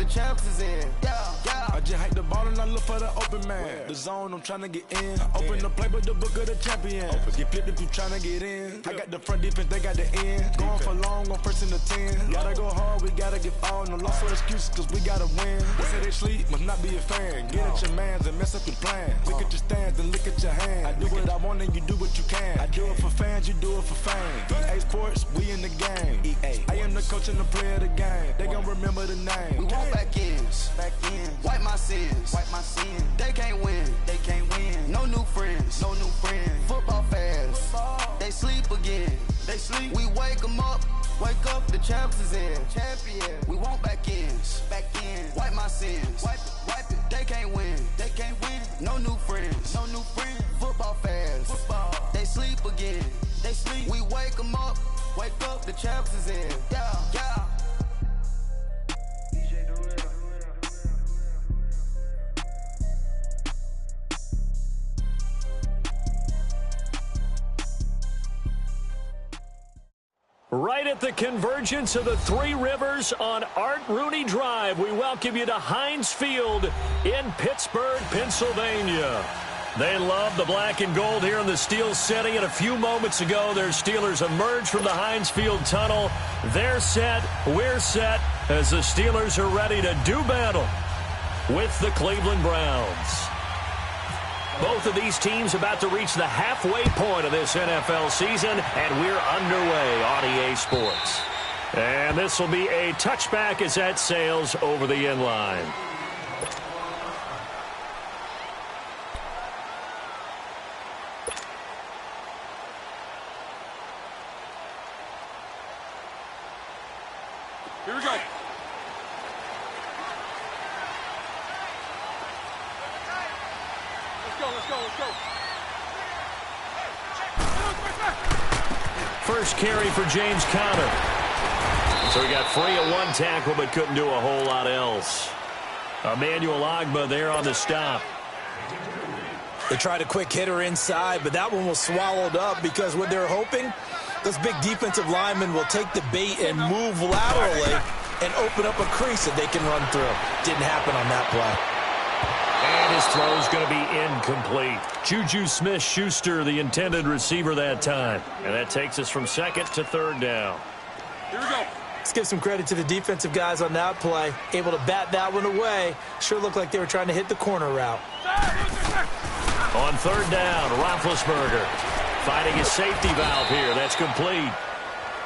the champs is in. I just hike the ball and I look for the open man. The zone, I'm trying to get in. Open the play, but the book of the champion. Get flipped if you trying to get in. I got the front defense, they got the end. Going for long, on first and the 10. Gotta go hard, we gotta get all. No loss or excuses, cause we gotta win. They say they sleep, must not be a fan. Get at your mans and mess up your plan. Look at your stands and look at your hands. I do what I want and you do what you can. I do it for fans, you do it for fame. EA Sports, we in the game. I am the coach and the player of the game. They gon' remember the name. We want back ends. Wipe my sins. They can't win. No new friends. Football fans. They sleep again. We wake them up. Wake up, the champs is in. We want back ends. Wipe my sins. Wipe it. They can't win. No new friends. Football fans. They sleep again. We wake them up. Wake up, the champs is in. Yeah. Right at the convergence of the Three Rivers on Art Rooney Drive, we welcome you to Heinz Field in Pittsburgh, Pennsylvania. They love the black and gold here in the Steel City, and a few moments ago, their Steelers emerged from the Heinz Field tunnel. They're set, we're set, as the Steelers are ready to do battle with the Cleveland Browns. Both of these teams about to reach the halfway point of this NFL season, and we're underway on EA Sports. And this will be a touchback as that sails over the end line. Here we go. Let's go. First carry for James Conner. So he got free of one tackle but couldn't do a whole lot else. Emmanuel Ogbah there on the stop. They tried a quick hitter inside, but that one was swallowed up because what they're hoping, those big defensive linemen will take the bait and move laterally and open up a crease that they can run through. Didn't happen on that play. And his throw is going to be incomplete. Juju Smith-Schuster, the intended receiver that time. And that takes us from second to third down. Here we go. Let's give some credit to the defensive guys on that play. Able to bat that one away. Sure looked like they were trying to hit the corner route. On third down, Roethlisberger finding his safety valve here. That's complete.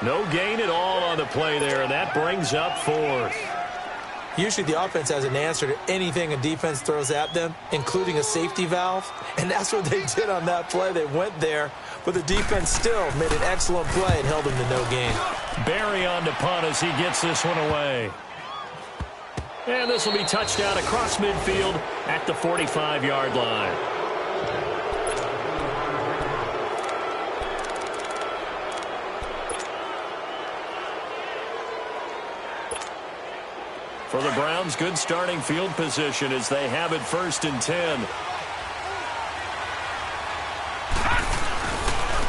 No gain at all on the play there, and that brings up fourth. Usually the offense has an answer to anything a defense throws at them, including a safety valve. And that's what they did on that play. They went there, but the defense still made an excellent play and held them to no gain. Barry on to punt as he gets this one away. And this will be touchdown across midfield at the 45-yard line. For the Browns, good starting field position as they have it 1st and 10.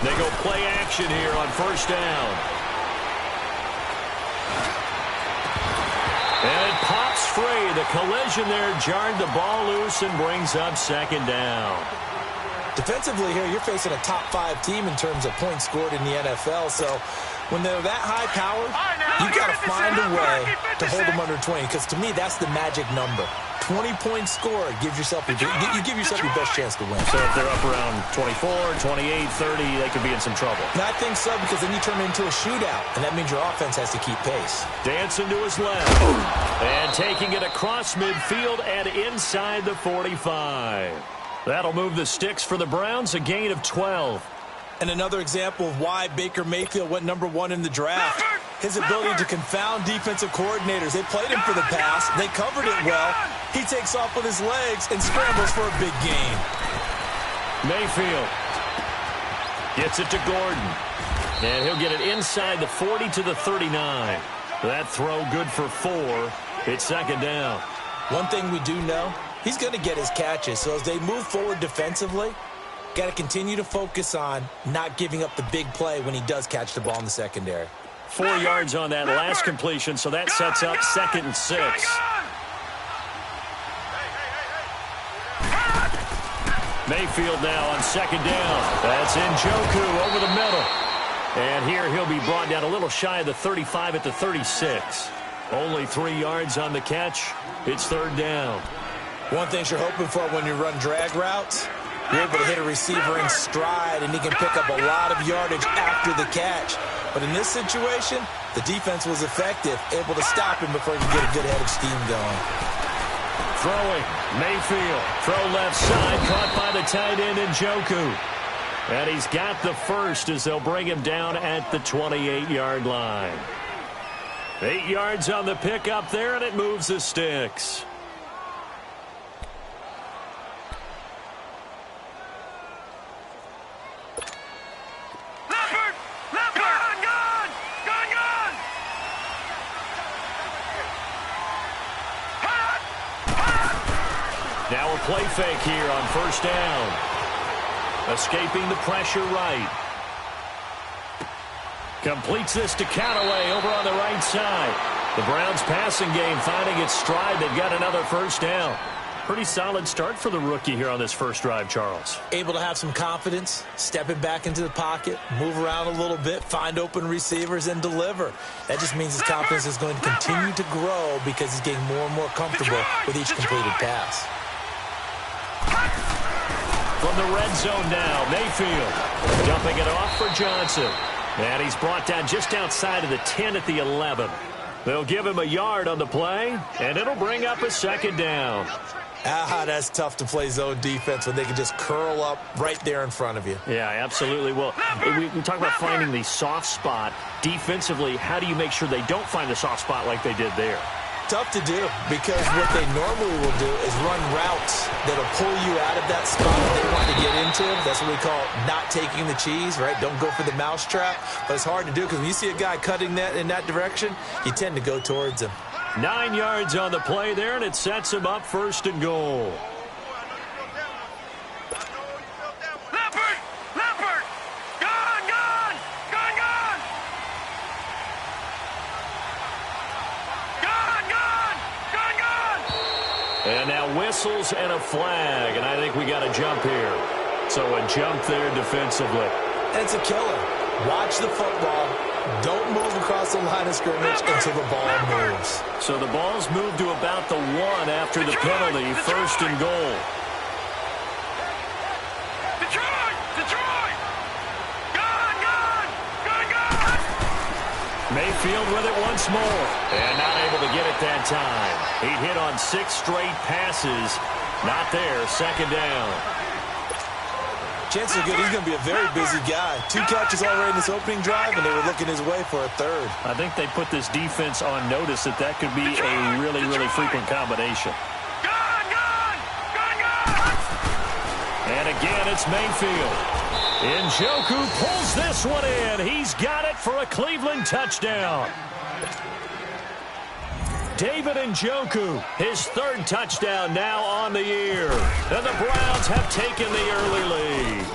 They go play action here on 1st down. And it pops free. The collision there jarred the ball loose and brings up 2nd down. Defensively here, you're facing a top 5 team in terms of points scored in the NFL, so when they're that high-powered, you've got to find a way to hold them under 20, because to me, that's the magic number. 20 points scored gives yourself you give yourself your best chance to win. So if they're up around 24, 28, 30, they could be in some trouble. And I think so, because then you turn it into a shootout, and that means your offense has to keep pace. Dancing to his left. And taking it across midfield and inside the 45. That'll move the sticks for the Browns, a gain of 12. And another example of why Baker Mayfield went #1 in the draft. His ability to confound defensive coordinators. They played him for the pass. They covered it well. He takes off with his legs and scrambles for a big gain. Mayfield gets it to Gordon. And he'll get it inside the 40 to the 39. That throw good for 4. It's 2nd down. One thing we do know, he's going to get his catches. So as they move forward defensively, got to continue to focus on not giving up the big play when he does catch the ball in the secondary. 4 yards on that last completion, so that sets up 2nd and 6. Mayfield now on second down. That's Njoku over the middle. And here he'll be brought down a little shy of the 35 at the 36. Only 3 yards on the catch. It's third down. One thing you're hoping for when you run drag routes, you're able to hit a receiver in stride, and he can pick up a lot of yardage after the catch. But in this situation, the defense was effective, able to stop him before he could get a good head of steam going. Throwing, Mayfield. Throw left side, caught by the tight end Njoku. And he's got the first as they'll bring him down at the 28-yard line. 8 yards on the pickup there, and it moves the sticks. Now a play fake here on first down. Escaping the pressure right. Completes this to Callaway over on the right side. The Browns passing game finding its stride. They've got another first down. Pretty solid start for the rookie here on this first drive, Charles. Able to have some confidence, stepping back into the pocket, move around a little bit, find open receivers, and deliver. That just means his confidence is going to continue to grow because he's getting more and more comfortable with each completed pass. From the red zone now, Mayfield dumping it off for Johnson. And he's brought down just outside of the 10 at the 11. They'll give him a yard on the play, and it'll bring up a second down. That's tough to play zone defense when they can just curl up right there in front of you. Yeah, absolutely. Well, we talk about finding the soft spot. Defensively, how do you make sure they don't find the soft spot like they did there? Tough to do because what they normally will do is run routes that'll pull you out of that spot they want to get into. That's what we call not taking the cheese, right? Don't go for the mousetrap. But it's hard to do because when you see a guy cutting that in that direction, you tend to go towards him. 9 yards on the play there, and it sets him up first and goal. And now whistles and a flag, and I think we got a jump here. So a jump there defensively. It's a killer. Watch the football. Don't move across the line of scrimmage until the ball moves. So the ball's moved to about the 1 after the penalty, first and goal. Mayfield with it once more. And not able to get it that time. He hit on 6 straight passes. Not there. Second down. Chances are good he's going to be a very busy guy. 2 catches already in this opening drive, and they were looking his way for a third. I think they put this defense on notice that that could be a really, really frequent combination. And again, it's Mayfield. Njoku pulls this one in. He's got it for a Cleveland touchdown. David Njoku, his 3rd touchdown now on the year. And the Browns have taken the early lead.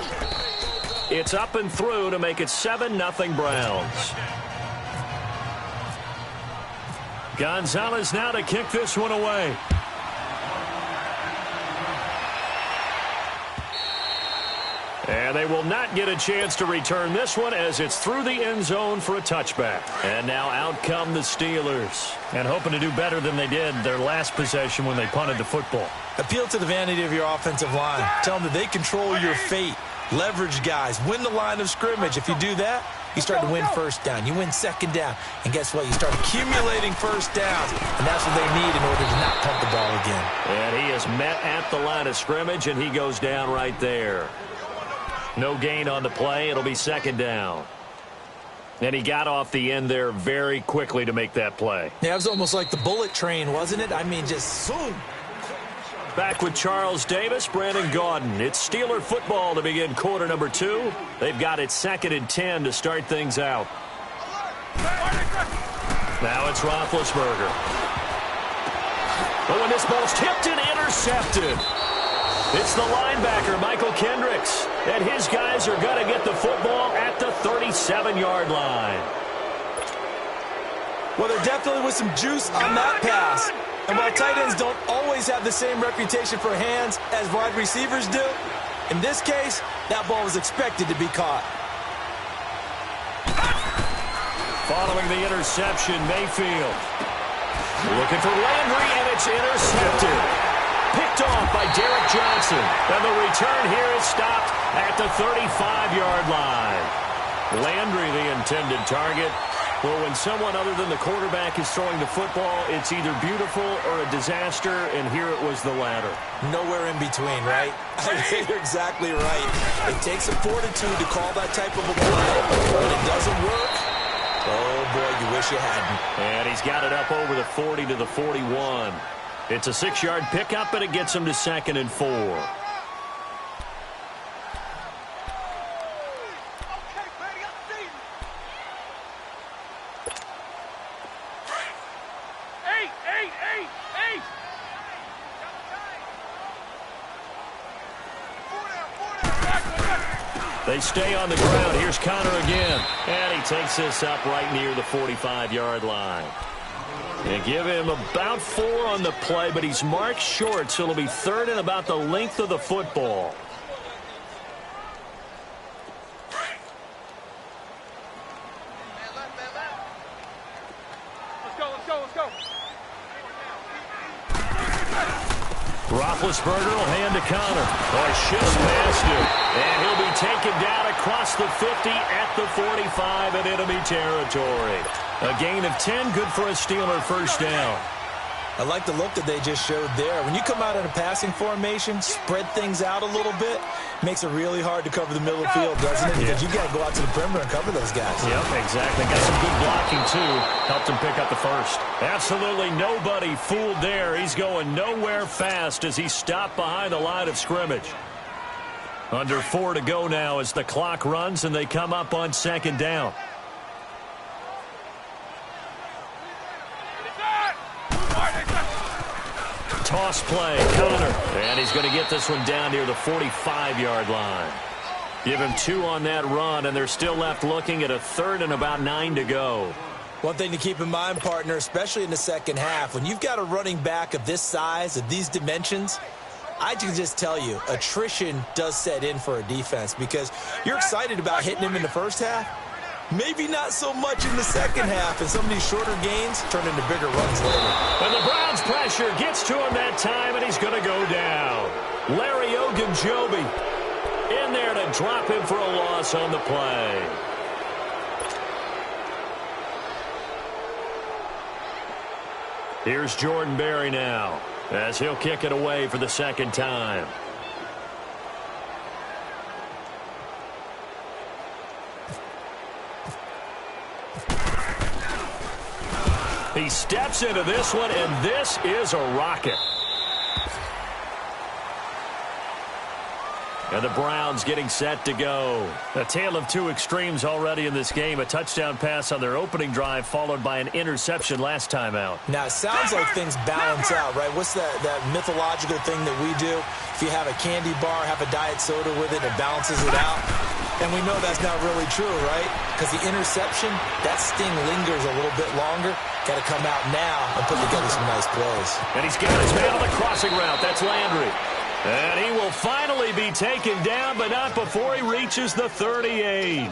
It's up and through to make it 7-0 Browns. Gonzalez now to kick this one away. And they will not get a chance to return this one as it's through the end zone for a touchback. And now out come the Steelers. And hoping to do better than they did their last possession when they punted the football. Appeal to the vanity of your offensive line. Tell them that they control your fate. Leverage guys. Win the line of scrimmage. If you do that, you start to win first down. You win second down. And guess what? You start accumulating first downs. And that's what they need in order to not punt the ball again. And he is met at the line of scrimmage, and he goes down right there. No gain on the play. It'll be second down. And he got off the end there very quickly to make that play. Yeah, it was almost like the bullet train, wasn't it? I mean, just zoom. Back with Charles Davis, Brandon Gaudin. It's Steeler football to begin quarter number 2. They've got it 2nd and 10 to start things out. Now it's Roethlisberger. But when this ball's tipped and intercepted, it's the linebacker, Michael Kendricks. And his guys are going to get the football at the 37-yard line. Well, there definitely was some juice on that pass. And while tight ends don't always have the same reputation for hands as wide receivers do, In this case, that ball was expected to be caught. Following the interception, Mayfield looking for Landry, and it's intercepted. Picked off by Derek Johnson. And the return here is stopped at the 35-yard line. Landry, the intended target. Well, when someone other than the quarterback is throwing the football, it's either beautiful or a disaster, and here it was the latter. Nowhere in between, right? You're exactly right. It takes a fortitude to call that type of a play. When it doesn't work, oh, boy, you wish you hadn't. And he's got it up over the 40 to the 41. It's a 6-yard pickup, and it gets him to 2nd and 4. They stay on the ground. Here's Connor again. And he takes this up right near the 45-yard line. They give him about 4 on the play, but he's marked short, so it'll be 3rd and about the length of the football. Let's go. Roethlisberger will hand to Connor. Shifts past him. And he'll be taken down across the 50 at the 45 in enemy territory. A gain of 10, good for a Steeler first down. I like the look that they just showed there. When you come out in a passing formation, spread things out a little bit, makes it really hard to cover the middle of the field, doesn't it? Because you got to go out to the perimeter and cover those guys. Yep, exactly. Got some good blocking, too. Helped him pick up the first. Absolutely nobody fooled there. He's going nowhere fast as he stopped behind the line of scrimmage. Under 4 to go now as the clock runs and they come up on 2nd down. Toss play, Connor. And he's going to get this one down near the 45-yard line. Give him 2 on that run, and they're still left looking at a 3rd and about 9 to go. One thing to keep in mind, partner, especially in the second half, when you've got a running back of this size, of these dimensions, I can just tell you, attrition does set in for a defense because you're excited about hitting him in the first half. Maybe not so much in the second half, and some of these shorter gains turn into bigger runs later. And the Browns' pressure gets to him that time, and he's going to go down. Larry Ogunjobi in there to drop him for a loss on the play. Here's Jordan Berry now as he'll kick it away for the 2nd time. He steps into this one, and this is a rocket. And the Browns getting set to go. A tale of 2 extremes already in this game. A touchdown pass on their opening drive, followed by an interception last time out. Now, it sounds like things balance out, right? What's that mythological thing that we do? If you have a candy bar, have a diet soda with it, it balances it out. And we know that's not really true, right? Because the interception, that sting lingers a little bit longer. Got to come out now and put together some nice plays. And he's got his man on the crossing route. That's Landry. And he will finally be taken down, but not before he reaches the 38.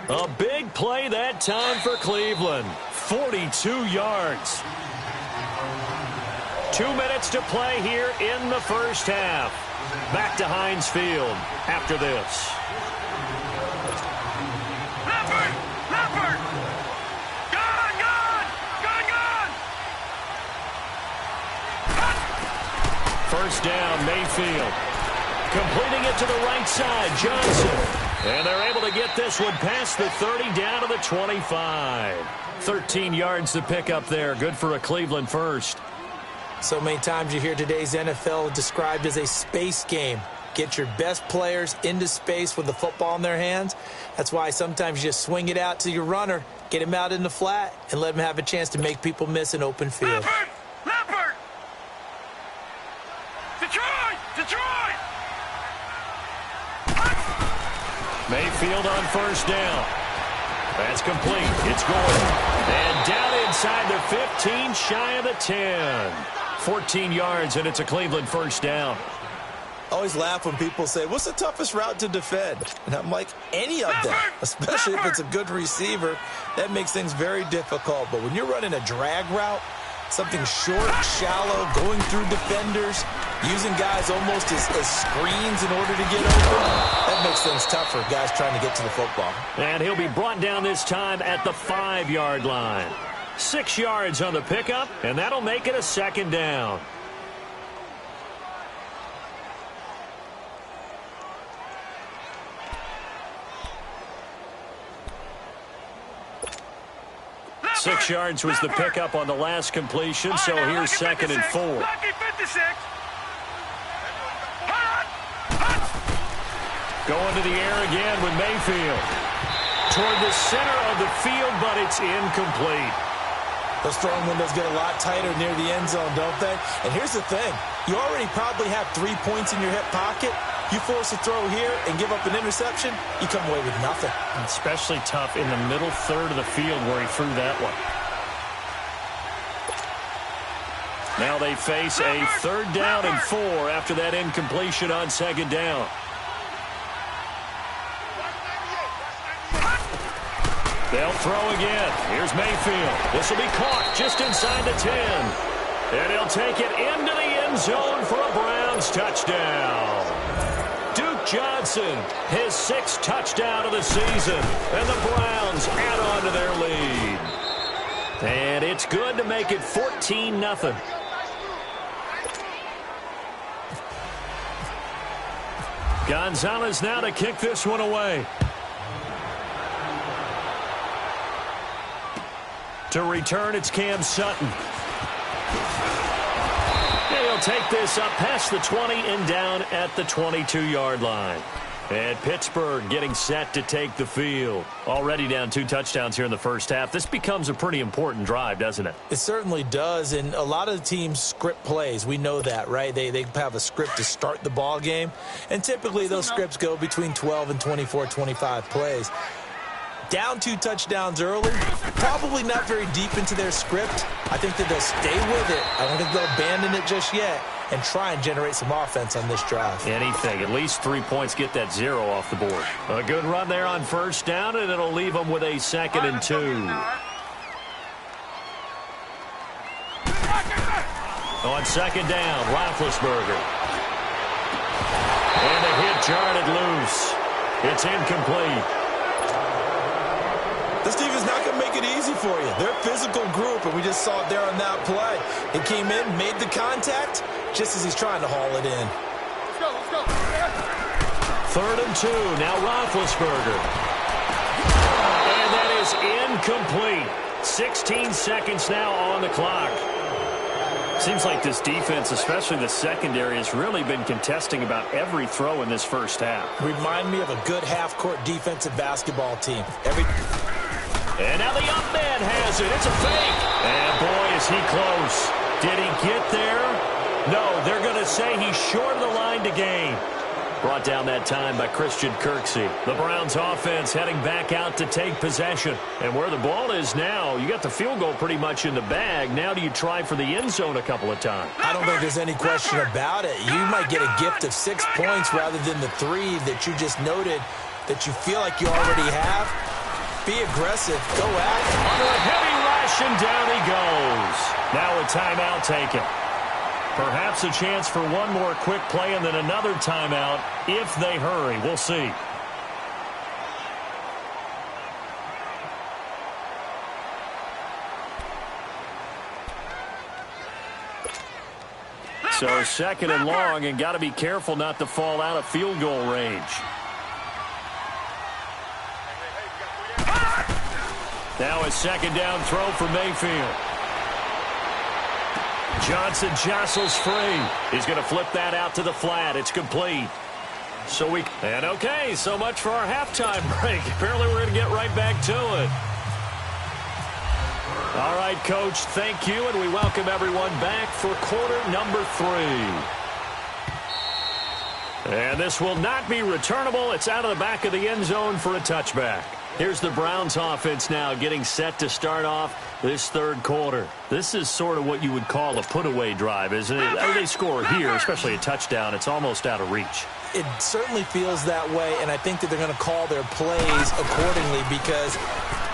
A big play that time for Cleveland. 42 yards. 2 minutes to play here in the first half. Back to Heinz Field after this. First down, Mayfield. Completing it to the right side, Johnson. And they're able to get this one past the 30 down to the 25. 13 yards to pick up there. Good for a Cleveland first. So many times you hear today's NFL described as a space game. Get your best players into space with the football in their hands. That's why sometimes you just swing it out to your runner, get him out in the flat, and let him have a chance to make people miss an open field. Leopard! Detroit! Mayfield on first down. That's complete. It's Gordon. And down inside the 15, shy of the 10. 14 yards, and it's a Cleveland first down. I always laugh when people say, what's the toughest route to defend? And I'm like, any of them, especially if it's a good receiver. That makes things very difficult. But when you're running a drag route, something short, shallow, going through defenders, using guys almost as screens in order to get open, that makes things tough for guys trying to get to the football. And he'll be brought down this time at the 5-yard line. 6 yards on the pickup, and that'll make it a 2nd down. Six yards was the pickup on the last completion, so here's 2nd and 4. Going to the air again with Mayfield. Toward the center of the field, but it's incomplete. Those throwing windows get a lot tighter near the end zone, don't they? And here's the thing. You already probably have 3 points in your hip pocket. You force a throw here and give up an interception, you come away with nothing. Especially tough in the middle third of the field where he threw that one. Now they face a 3rd down and 4 after that incompletion on 2nd down. They'll throw again. Here's Mayfield. This will be caught just inside the 10. And he'll take it into the end zone for a Browns touchdown. Duke Johnson, his 6th touchdown of the season. And the Browns add on to their lead. And it's good to make it 14-0. Gonzalez now to kick this one away. To return, it's Cam Sutton. And he'll take this up past the 20 and down at the 22-yard line. And Pittsburgh getting set to take the field. Already down 2 touchdowns here in the first half. This becomes a pretty important drive, doesn't it? It certainly does, and a lot of the teams script plays. We know that, right? They have a script to start the ball game, and typically those scripts go between 12 and 24, 25 plays. Down 2 touchdowns early, probably not very deep into their script. I think that they'll stay with it. I don't think they'll abandon it just yet and try and generate some offense on this drive. Anything. At least 3 points, get that 0 off the board. A good run there on 1st down, and it'll leave them with a 2nd and 2. On 2nd down, Roethlisberger. And a hit jarred it loose. It's incomplete. This defense is not going to make it easy for you. They're a physical group, and we just saw it there on that play. He came in, made the contact, just as he's trying to haul it in. Let's go. 3rd and 2, now Roethlisberger. And that is incomplete. 16 seconds now on the clock. Seems like this defense, especially the secondary, has really been contesting about every throw in this first half. Remind me of a good half-court defensive basketball team. And now the up man has it. It's a fake. And boy, is he close. Did he get there? No, they're going to say he's short of the line to gain. Brought down that time by Christian Kirksey. The Browns offense heading back out to take possession. And where the ball is now, you got the field goal pretty much in the bag. Now do you try for the end zone a couple of times? I don't think there's any question about it. You might get a gift of 6 points rather than the 3 that you just noted that you feel like you already have. Be aggressive. Go at it. Under a heavy rush, and down he goes. Now a timeout taken. Perhaps a chance for one more quick play and then another timeout if they hurry. We'll see. So 2nd and long, and got to be careful not to fall out of field goal range. Now a 2nd down throw for Mayfield. Johnson jostles free. He's going to flip that out to the flat. It's complete. And okay, so much for our halftime break. Apparently we're going to get right back to it. All right, Coach, thank you, and we welcome everyone back for quarter number 3. And this will not be returnable. It's out of the back of the end zone for a touchback. Here's the Browns offense now getting set to start off this third quarter. This is sort of what you would call a put-away drive, isn't it? They score here, especially a touchdown. It's almost out of reach. It certainly feels that way, and I think that they're going to call their plays accordingly because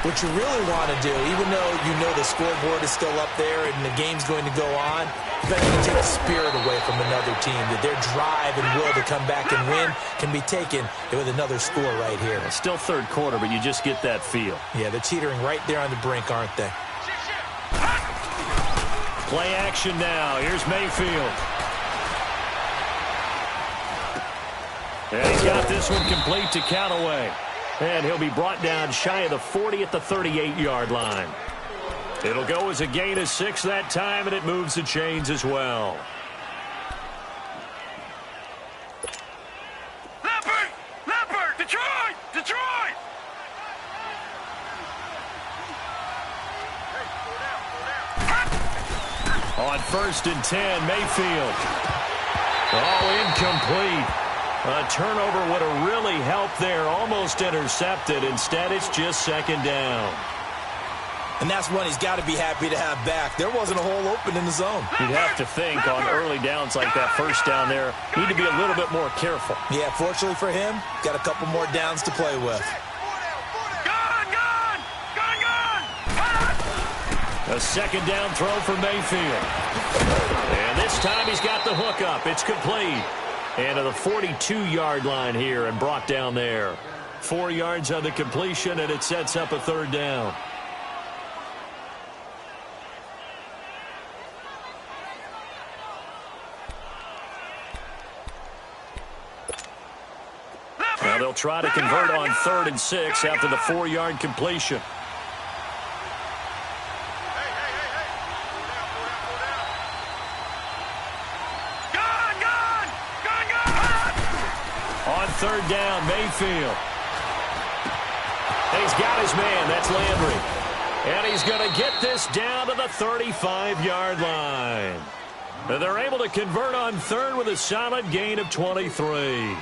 what you really want to do, even though you know the scoreboard is still up there and the game's going to go on, you better take the spirit away from another team, that their drive and will to come back and win can be taken with another score right here. It's still third quarter, but you just get that feel. Yeah, they're teetering right there on the brink, aren't they? Play action now. Here's Mayfield. And he's got this one complete to Callaway. And he'll be brought down shy of the 40 at the 38-yard line. It'll go as a gain of 6 that time, and it moves the chains as well. Leopard! Detroit! Detroit! On 1st and 10, Mayfield. Oh, incomplete. A turnover would have really helped there. Almost intercepted. Instead, it's just 2nd down. And that's one he's got to be happy to have back. There wasn't a hole open in the zone. You'd have to think on early downs like that, first down there, need to be a little bit more careful. Yeah, fortunately for him, got a couple more downs to play with. A 2nd down throw for Mayfield. And this time he's got the hook up. It's complete. And to the 42-yard line here and brought down there. 4 yards on the completion, and it sets up a 3rd down. Now they'll try to convert on 3rd and 6 after the 4-yard completion. On 3rd down, Mayfield. And he's got his man. That's Landry. And he's going to get this down to the 35-yard line. And they're able to convert on 3rd with a solid gain of 23.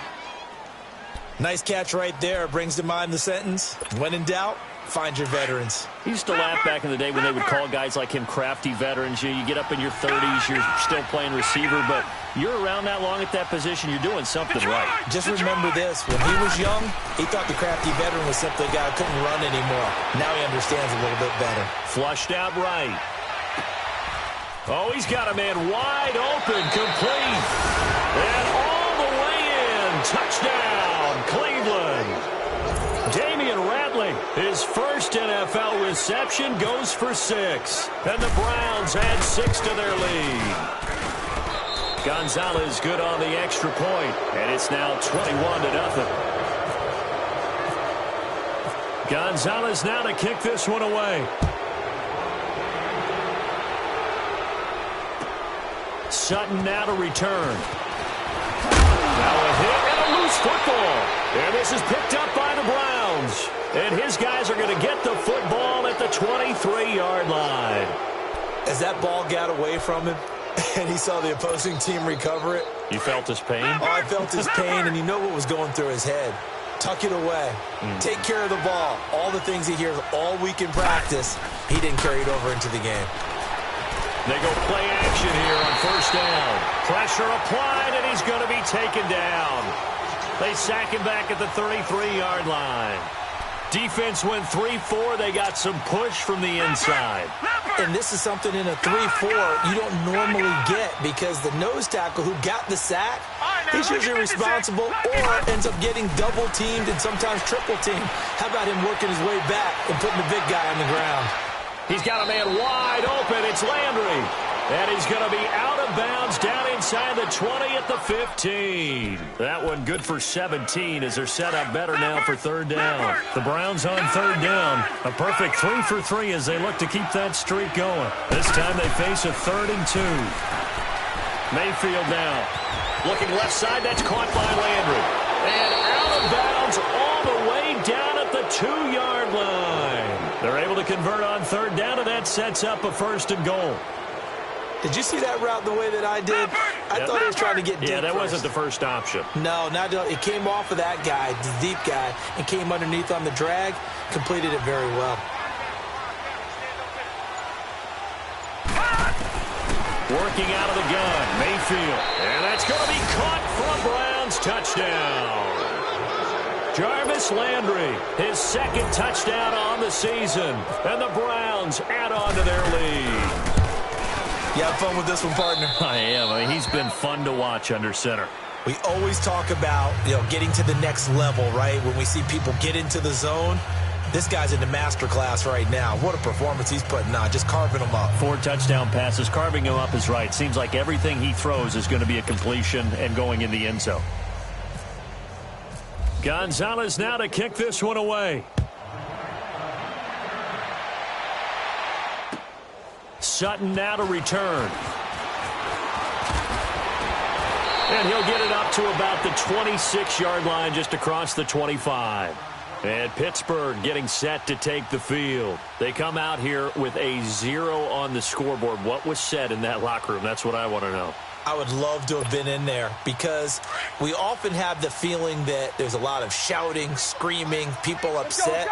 Nice catch right there. Brings to mind the sentence, when in doubt, find your veterans. He used to laugh back in the day when they would call guys like him crafty veterans. You get up in your 30s, you're still playing receiver, but you're around that long at that position, you're doing something right. Just remember this, when he was young, he thought the crafty veteran was simply a guy who couldn't run anymore. Now he understands a little bit better. Flushed out right. Oh, he's got a man wide open, complete. And all the way in, touchdown, Cleveland. Damian Ratley, his first NFL reception, goes for 6. And the Browns add 6 to their lead. Gonzalez good on the extra point, and it's now 21-0. Gonzalez now to kick this one away. Sutton now to return. Now a hit and a loose football. And this is picked up by the Browns. And his guys are going to get the football at the 23-yard line. As that ball got away from him and he saw the opposing team recover it. You felt his pain? Oh, I felt his pain, and you know what was going through his head. Tuck it away. Take care of the ball. All the things he hears all week in practice, he didn't carry it over into the game. They go play action here on 1st down. Pressure applied, and he's going to be taken down. They sack him back at the 33-yard line. Defense went 3-4. They got some push from the inside. And this is something in a 3-4 you don't normally get because the nose tackle who got the sack, he's usually responsible or ends up getting double-teamed and sometimes triple-teamed. How about him working his way back and putting the big guy on the ground? He's got a man wide open. It's Landry. And he's going to be out of bounds down inside the 20 at the 15. That one good for 17 as they're set up better now for 3rd down. The Browns on 3rd down. A perfect 3 for 3 as they look to keep that streak going. This time they face a 3rd and 2. Mayfield now. Looking left side. That's caught by Landry. And out of bounds all the way down at the 2-yard line. They're able to convert on 3rd down, and that sets up a 1st and goal. Did you see that route the way that I did? I thought he was trying to get deep. Yeah, that first. wasn't the first option. No, it came off of that guy, the deep guy, and came underneath on the drag. Completed it very well. Working out of the gun, Mayfield. And that's going to be caught for a Browns touchdown. Jarvis Landry, his second touchdown on the season. And the Browns add on to their lead. You have fun with this one, partner? I am. I mean, he's been fun to watch under center. We always talk about, getting to the next level, right? When we see people get into the zone, this guy's in the master class right now. What a performance he's putting on, just carving them up. 4 touchdown passes. Carving him up is right. Seems like everything he throws is going to be a completion and going in the end zone. Gonzalez now to kick this one away. Sutton now to return. And he'll get it up to about the 26-yard line, just across the 25. And Pittsburgh getting set to take the field. They come out here with a 0 on the scoreboard. What was said in that locker room? That's what I want to know. I would love to have been in there because we often have the feeling that there's a lot of shouting, screaming, people upset.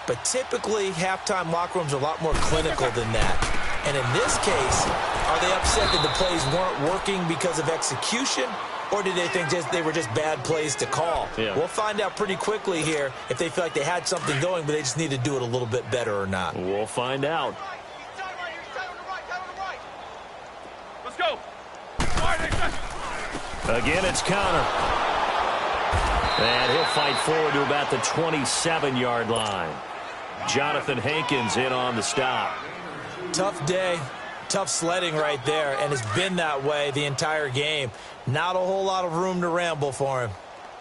But typically, halftime locker rooms are a lot more clinical than that. And in this case, are they upset that the plays weren't working because of execution? Or did they think they were just bad plays to call? Yeah. We'll find out pretty quickly here if they feel like they had something going, but they just need to do it a little bit better or not. We'll find out. Let's go. Again, it's Connor. And he'll fight forward to about the 27-yard line. Jonathan Hankins in on the stop. Tough day, tough sledding right there, and it's been that way the entire game. Not a whole lot of room to ramble for him.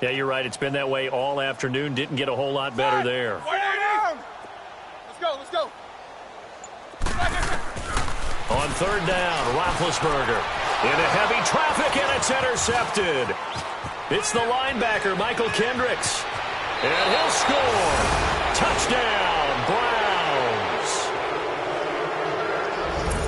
Yeah, you're right. It's been that way all afternoon. Didn't get a whole lot better there. Let's go. On third down, Roethlisberger into heavy traffic, and it's intercepted. It's the linebacker, Michael Kendricks. And he'll score. Touchdown, Browns.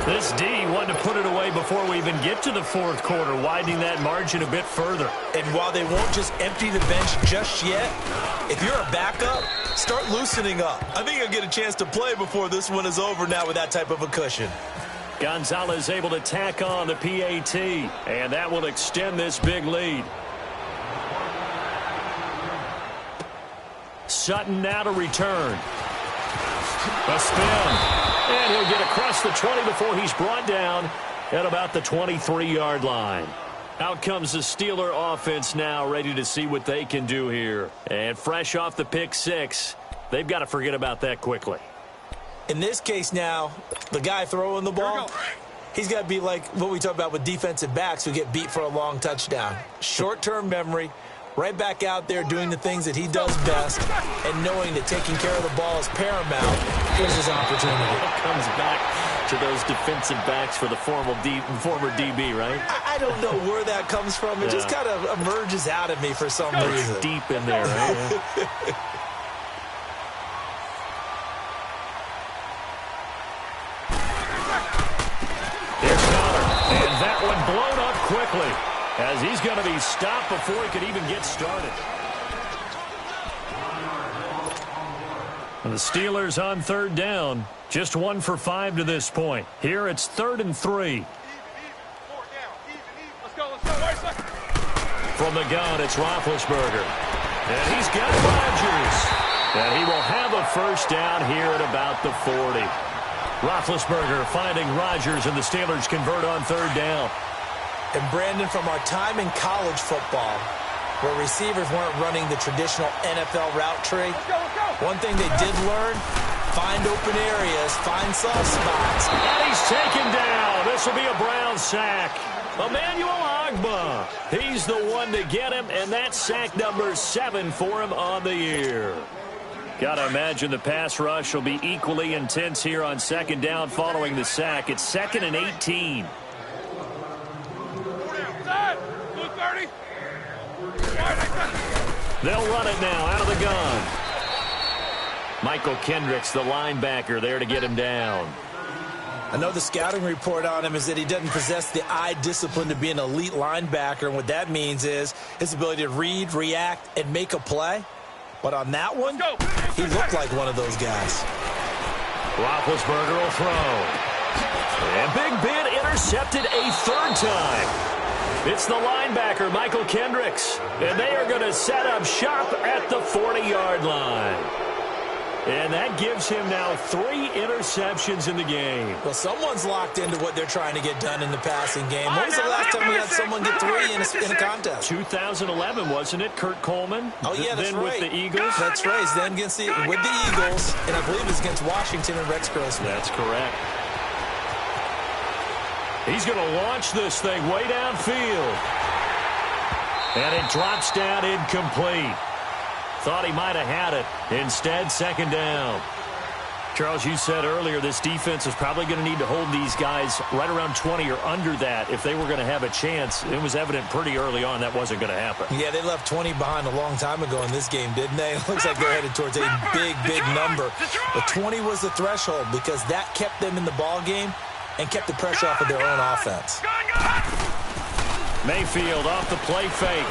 This D wanted to put it away before we even get to the fourth quarter, widening that margin a bit further. And while they won't just empty the bench just yet, if you're a backup, start loosening up. I think you'll get a chance to play before this one is over now with that type of a cushion. Gonzalez able to tack on the PAT, and that will extend this big lead. Sutton now to return. A spin. And he'll get across the 20 before he's brought down at about the 23-yard line. Out comes the Steeler offense now, ready to see what they can do here. And fresh off the pick 6, they've got to forget about that quickly. In this case now, the guy throwing the ball, he's got to be like what we talk about with defensive backs who get beat for a long touchdown. Short-term memory, right back out there doing the things that he does best, and knowing that taking care of the ball is paramount. Here's his opportunity. It comes back to those defensive backs for the former DB, right? I don't know where that comes from. It just kind of emerges out of me for some reason. It's deep in there, right? Here's Connor, and that one blown up quickly, as he's going to be stopped before he could even get started. And the Steelers on third down, just 1 for 5 to this point. Here it's 3rd and 3. From the gun, it's Roethlisberger. And he's got Rodgers. And he will have a first down here at about the 40. Roethlisberger finding Rodgers, and the Steelers convert on third down. And Brandon, from our time in college football, where receivers weren't running the traditional NFL route tree, one thing they did learn, find open areas, find soft spots. And he's taken down. This will be a Brown sack. Emmanuel Ogbah. He's the one to get him, and that's sack number 7 for him on the year. Got to imagine the pass rush will be equally intense here on second down following the sack. It's 2nd and 18. They'll run it now out of the gun. Michael Kendricks, the linebacker, there to get him down. I know the scouting report on him is that he doesn't possess the eye discipline to be an elite linebacker, and what that means is his ability to read, react, and make a play. But on that one, he looked like one of those guys. Roethlisberger will throw. And Big Ben intercepted a third time. It's the linebacker, Michael Kendricks. And they are going to set up shop at the 40-yard line. And that gives him now 3 interceptions in the game. Well, someone's locked into what they're trying to get done in the passing game. When was the last time we had someone get 3 in a contest? 2011, wasn't it? Kurt Coleman? Oh, yeah, that's then right. With the Eagles? That's right. Then with the Eagles, and I believe it was against Washington and Rex Grossman. That's correct. He's going to launch this thing way downfield. And it drops down incomplete. Thought he might have had it. Instead, second down. Charles, you said earlier this defense is probably going to need to hold these guys right around 20 or under that if they were going to have a chance. It was evident pretty early on that wasn't going to happen. Yeah, they left 20 behind a long time ago in this game, didn't they? It looks like they're headed towards a big, big number. But 20 was the threshold because that kept them in the ball game and kept the pressure off of their own offense. Mayfield off the play fake.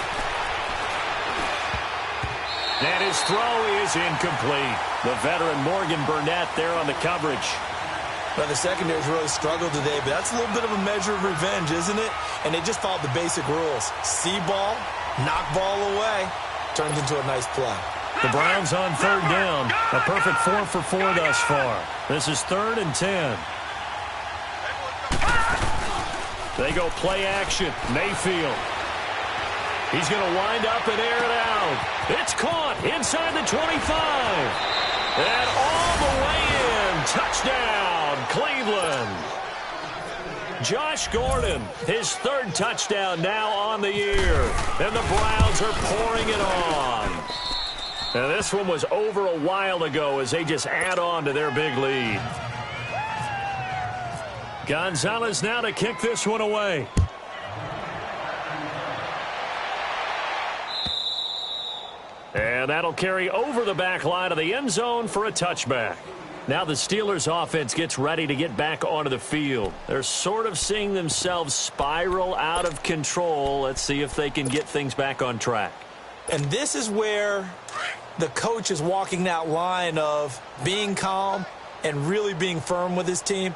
And his throw is incomplete. The veteran Morgan Burnett there on the coverage. Well, the secondary's really struggled today, but that's a little bit of a measure of revenge, isn't it? And they just followed the basic rules. See ball, knock ball away, turns into a nice play. The Browns on third down. A perfect 4 for 4 thus far. This is 3rd and 10. They go play action. Mayfield. He's going to wind up and air it out. It's caught inside the 25. And all the way in. Touchdown, Cleveland. Josh Gordon, his 3rd touchdown now on the year. And the Browns are pouring it on. Now this one was over a while ago as they just add on to their big lead. Gonzalez now to kick this one away. And that'll carry over the back line of the end zone for a touchback. Now the Steelers offense gets ready to get back onto the field. They're sort of seeing themselves spiral out of control. Let's see if they can get things back on track. And this is where the coach is walking that line of being calm and really being firm with his team.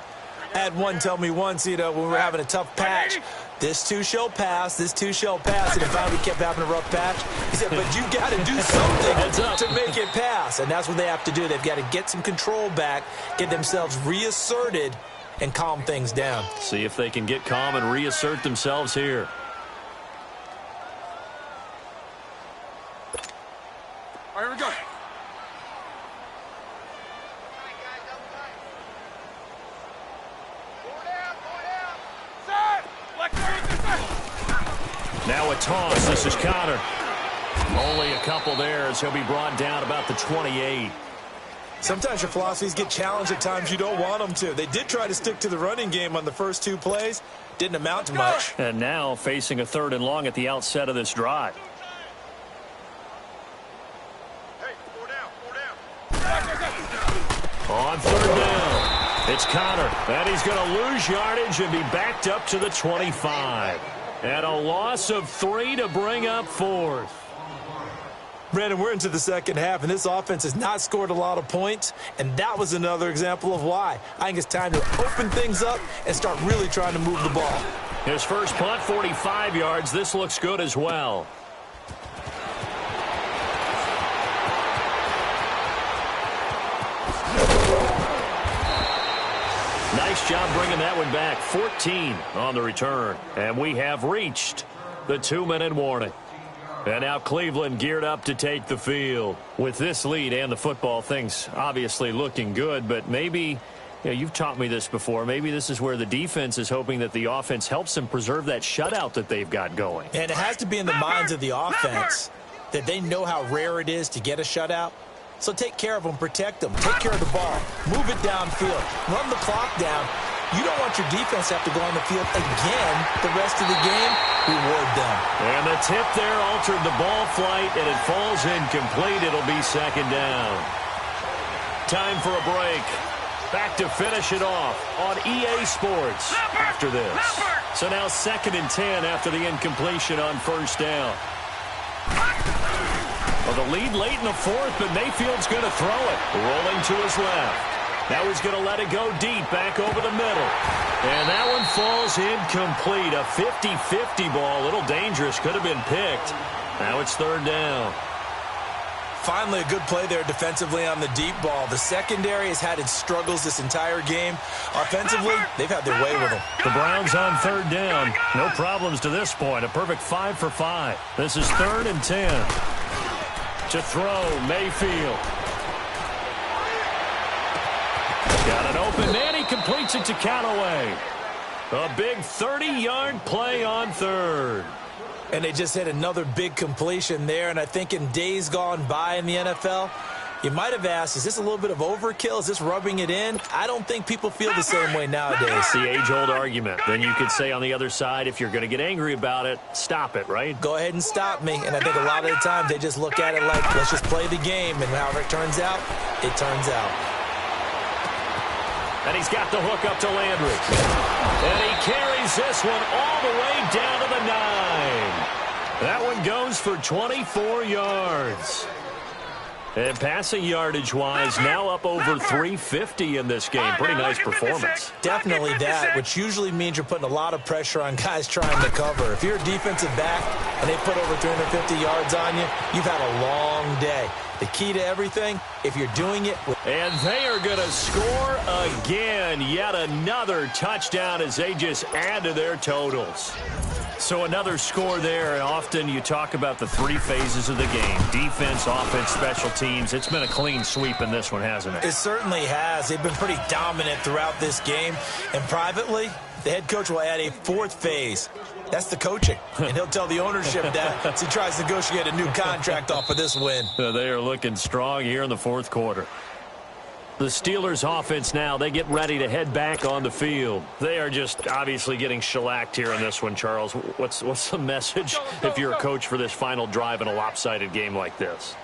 I had one tell me once, when we were having a tough patch, this too shall pass, this too shall pass, and finally we kept having a rough patch. He said, but you got to do something to make it pass, and that's what they have to do. They've got to get some control back, get themselves reasserted, and calm things down. See if they can get calm and reassert themselves here. All right, here we go. Now a toss. This is Connor. Only a couple there as he'll be brought down about the 28. Sometimes your philosophies get challenged at times you don't want them to. They did try to stick to the running game on the first 2 plays. Didn't amount to much. And now facing a 3rd and long at the outset of this drive. Hey, 4 down. On 3rd down, it's Connor. And he's going to lose yardage and be backed up to the 25. And a loss of 3 to bring up 4th. Brandon, we're into the second half, and this offense has not scored a lot of points, and that was another example of why. I think it's time to open things up and start really trying to move the ball. His first punt, 45 yards. This looks good as well. Nice job bringing that one back. 14 on the return. And we have reached the 2-minute warning. And now Cleveland geared up to take the field. With this lead and the football, things obviously looking good, but maybe, you've taught me this before, maybe this is where the defense is hoping that the offense helps them preserve that shutout that they've got going. And it has to be in the minds of the offense that they know how rare it is to get a shutout. So take care of them, protect them, take care of the ball, move it downfield, run the clock down. You don't want your defense to have to go on the field again the rest of the game. Reward them. And the tip there altered the ball flight, and it falls incomplete. It'll be second down. Time for a break. back to finish it off on EA Sports after this. So now 2nd and 10 after the incompletion on first down. Well, the lead late in the 4th, but Mayfield's going to throw it. Rolling to his left. Now he's going to let it go deep back over the middle. And that one falls incomplete. A 50-50 ball. A little dangerous. Could have been picked. Now it's 3rd down. Finally, a good play there defensively on the deep ball. The secondary has had its struggles this entire game. Offensively, they've had their way with them. The Browns on 3rd down. No problems to this point. A perfect 5 for 5. This is 3rd and 10. To throw, Mayfield. Got an open man. He completes it to Callaway. A big 30-yard play on 3rd. And they just hit another big completion there. And I think in days gone by in the NFL, you might have asked, is this a little bit of overkill? Is this rubbing it in? I don't think people feel the same way nowadays. The age-old argument. Then you could say on the other side, if you're going to get angry about it, stop it, right? Go ahead and stop me. And I think a lot of the time they just look at it like, let's just play the game. And however it turns out, it turns out. And he's got the hook up to Landry. And he carries this one all the way down to the 9. That one goes for 24 yards. And passing yardage-wise, now up over 350 in this game. Pretty nice performance. Definitely that, which usually means you're putting a lot of pressure on guys trying to cover. If you're a defensive back and they put over 350 yards on you, you've had a long day. The key to everything, if you're doing it. And they are going to score again. Yet another touchdown as they just add to their totals. So another score there, and often you talk about the 3 phases of the game. Defense, offense, special teams. It's been a clean sweep in this one, hasn't it? It certainly has. They've been pretty dominant throughout this game. And privately, the head coach will add a 4th phase. That's the coaching. And he'll tell the ownership that as he tries to negotiate a new contract off of this win. They are looking strong here in the 4th quarter. The Steelers offense now, they get ready to head back on the field. They are just obviously getting shellacked here in this one, Charles. What's the message if you're a coach for this final drive in a lopsided game like this?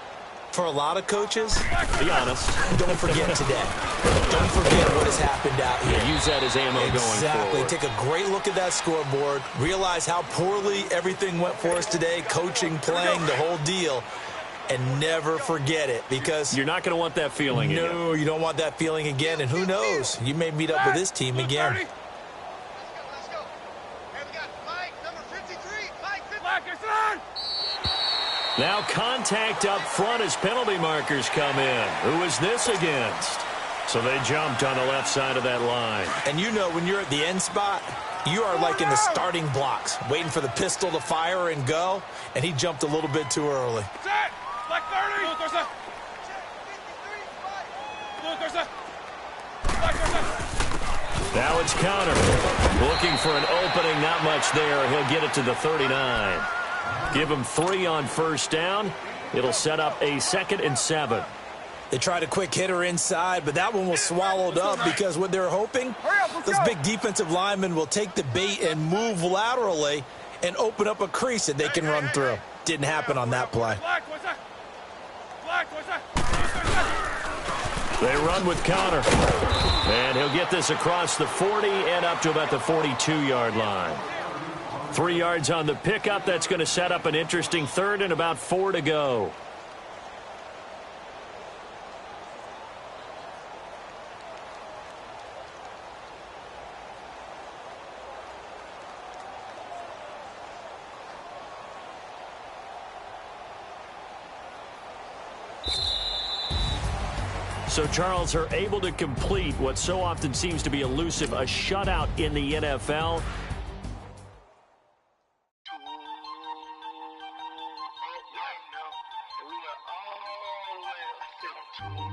For a lot of coaches, be honest, don't forget today. Don't forget what has happened out here. Yeah, use that as ammo going forward. Exactly. Take a great look at that scoreboard. Realize how poorly everything went for us today, coaching, playing, the whole deal. And never forget it, because you're not going to want that feeling again. No, you don't want that feeling again. And who knows? You may meet up with this team again. Let's go. Hey, we got Mike, number 53. Mike, 53. Now contact up front as penalty markers come in. Who is this against? So they jumped on the left side of that line. And you know, when you're at the end spot, you are like in the starting blocks, waiting for the pistol to fire and go. And he jumped a little bit too early. Set. Black 30. Now it's counter. Looking for an opening, not much there. He'll get it to the 39. Give him 3 on first down. It'll set up a 2nd and 7. They tried a quick hitter inside, but that one was swallowed up because what they're hoping, those big defensive linemen will take the bait and move laterally and open up a crease that they can run through. Didn't happen on that play. They run with counter. And he'll get this across the 40 and up to about the 42-yard line. 3 yards on the pickup. That's going to set up an interesting 3rd and about 4 to go. So Charles are able to complete what so often seems to be elusive, a shutout in the NFL. We are all